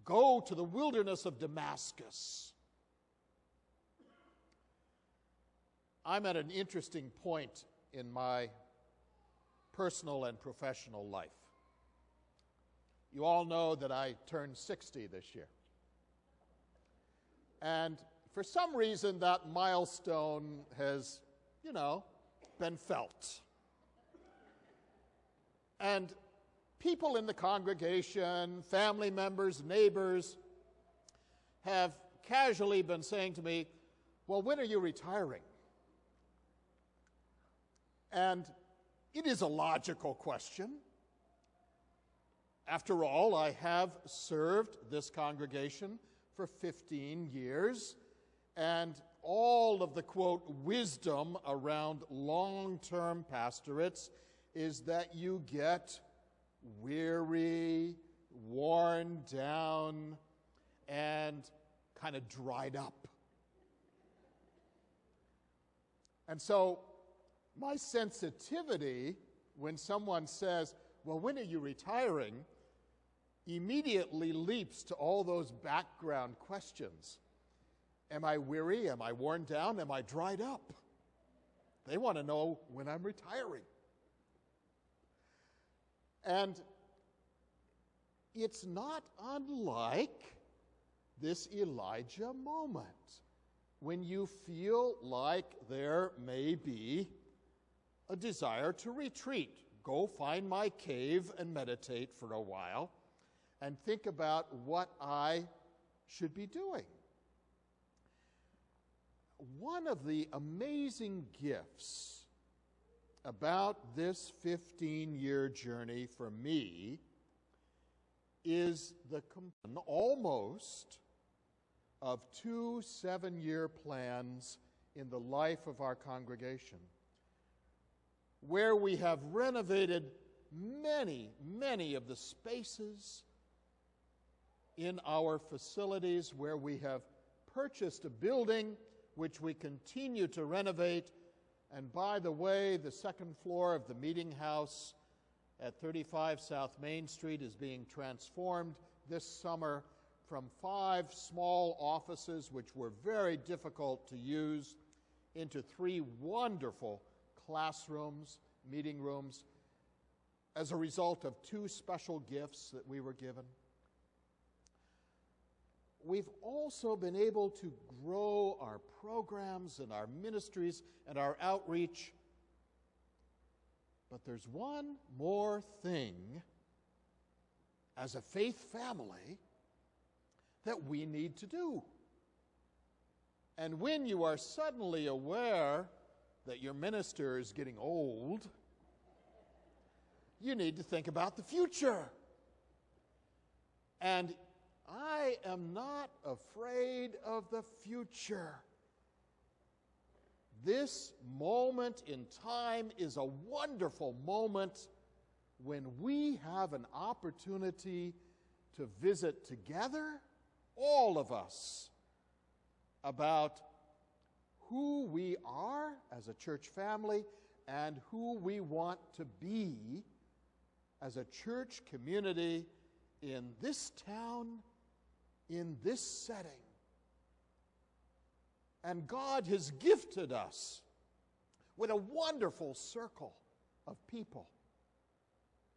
Go to the wilderness of Damascus. I'm at an interesting point in my personal and professional life. You all know that I turned 60 this year. And for some reason, that milestone has, been felt. And people in the congregation, family members, neighbors, have casually been saying to me, well, when are you retiring? And it is a logical question. After all, I have served this congregation for 15 years, and all of the, quote, wisdom around long-term pastorates is that you get weary, worn down, and kind of dried up. And so my sensitivity when someone says, well, when are you retiring, immediately leaps to all those background questions. Am I weary? Am I worn down? Am I dried up? They want to know when I'm retiring. And it's not unlike this Elijah moment when you feel like there may be a desire to retreat. Go find my cave and meditate for a while and think about what I should be doing. One of the amazing gifts about this 15-year journey for me is the almost of 2 7-year plans in the life of our congregation, where we have renovated many of the spaces in our facilities, where we have purchased a building which we continue to renovate. And by the way, the second floor of the meeting house at 35 South Main Street is being transformed this summer from 5 small offices, which were very difficult to use, into 3 wonderful classrooms, meeting rooms, as a result of 2 special gifts that we were given. We've also been able to grow our programs and our ministries and our outreach. But there's one more thing as a faith family that we need to do. And when you are suddenly aware that your minister is getting old, you need to think about the future. And I am not afraid of the future. This moment in time is a wonderful moment when we have an opportunity to visit together, all of us, about who we are as a church family and who we want to be as a church community in this town, in this setting. And God has gifted us with a wonderful circle of people.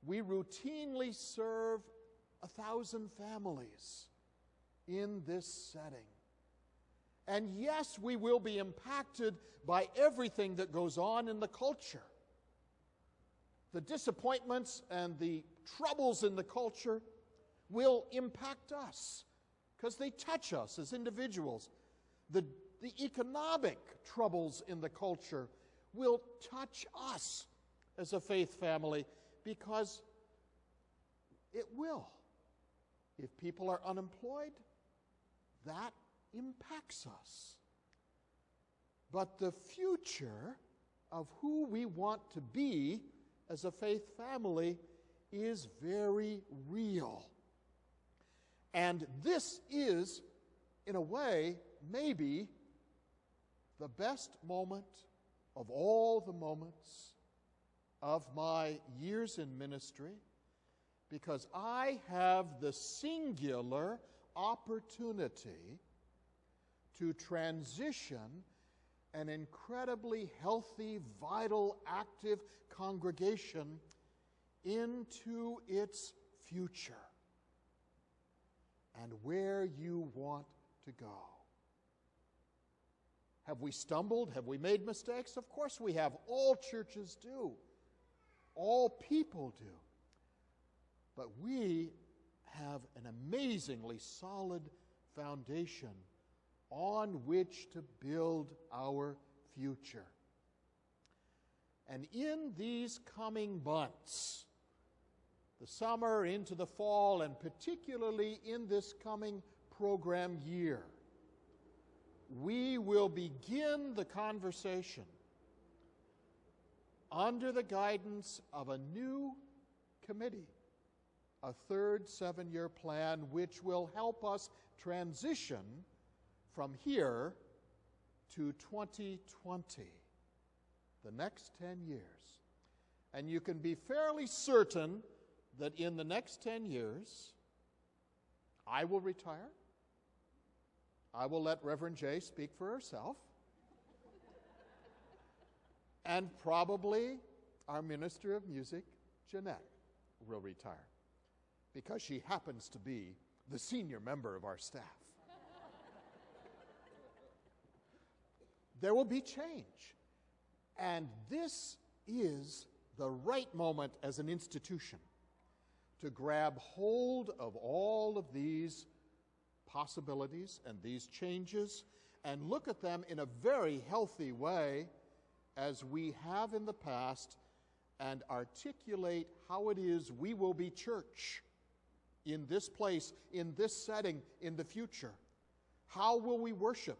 We routinely serve 1,000 families in this setting. And yes, we will be impacted by everything that goes on in the culture. The disappointments and the troubles in the culture will impact us because they touch us as individuals. The economic troubles in the culture will touch us as a faith family because it will. If people are unemployed, that impacts us. But the future of who we want to be as a faith family is very real. And this is, in a way, maybe the best moment of all the moments of my years in ministry, because I have the singular opportunity to transition an incredibly healthy, vital, active congregation into its future and where you want to go. Have we stumbled? Have we made mistakes? Of course we have. All churches do. All people do. But we have an amazingly solid foundation on which to build our future. And in these coming months, the summer into the fall, and particularly in this coming program year, we will begin the conversation under the guidance of a new committee, a third 7-year plan, which will help us transition from here to 2020, the next 10 years. And you can be fairly certain that in the next 10 years, I will retire. I will let Reverend Jay speak for herself. And probably our Minister of Music, Jeanette, will retire, because she happens to be the senior member of our staff. There will be change. And this is the right moment as an institution to grab hold of all of these possibilities and these changes and look at them in a very healthy way, as we have in the past, and articulate how it is we will be church in this place, in this setting, in the future. How will we worship?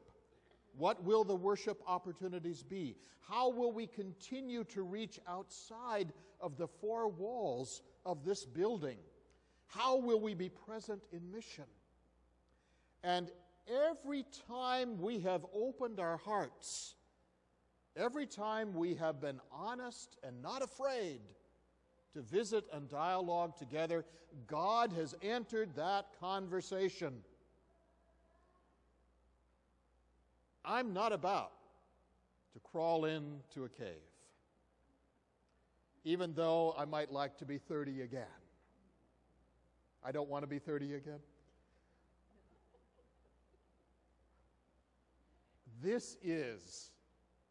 What will the worship opportunities be? How will we continue to reach outside of the four walls of this building? How will we be present in mission? And every time we have opened our hearts, every time we have been honest and not afraid to visit and dialogue together, God has entered that conversation. I'm not about to crawl into a cave, even though I might like to be 30 again. I don't want to be 30 again. This is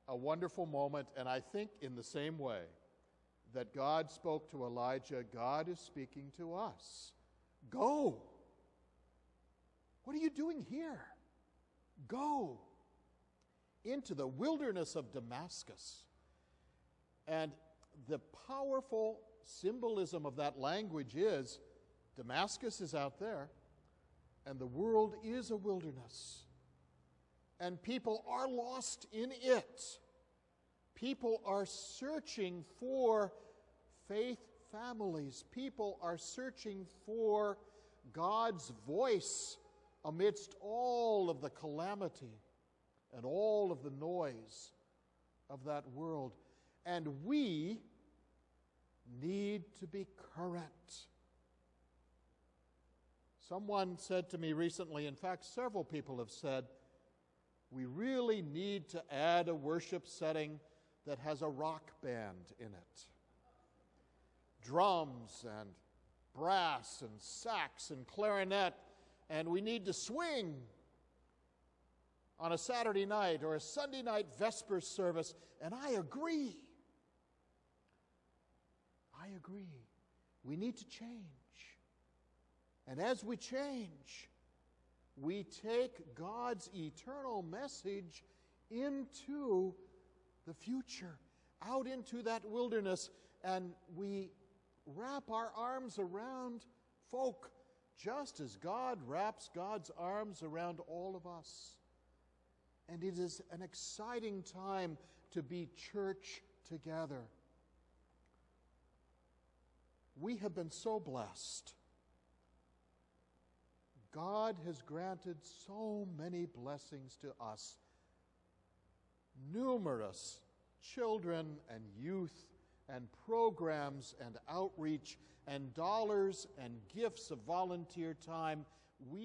a wonderful moment, and I think in the same way that God spoke to Elijah, God is speaking to us. Go. What are you doing here? Go into the wilderness of Damascus. And the powerful symbolism of that language is Damascus is out there, and the world is a wilderness. And people are lost in it. People are searching for faith families. People are searching for God's voice amidst all of the calamity and all of the noise of that world. And we need to be current. Someone said to me recently, in fact, several people have said, we really need to add a worship setting that has a rock band in it. Drums and brass and sax and clarinet, and we need to swing on a Saturday night or a Sunday night Vespers service, and I agree. I agree. We need to change. And as we change, we take God's eternal message into the future, out into that wilderness, and we wrap our arms around folk just as God wraps God's arms around all of us. And it is an exciting time to be church together. We have been so blessed. God has granted so many blessings to us. Numerous children and youth and programs and outreach and dollars and gifts of volunteer time. We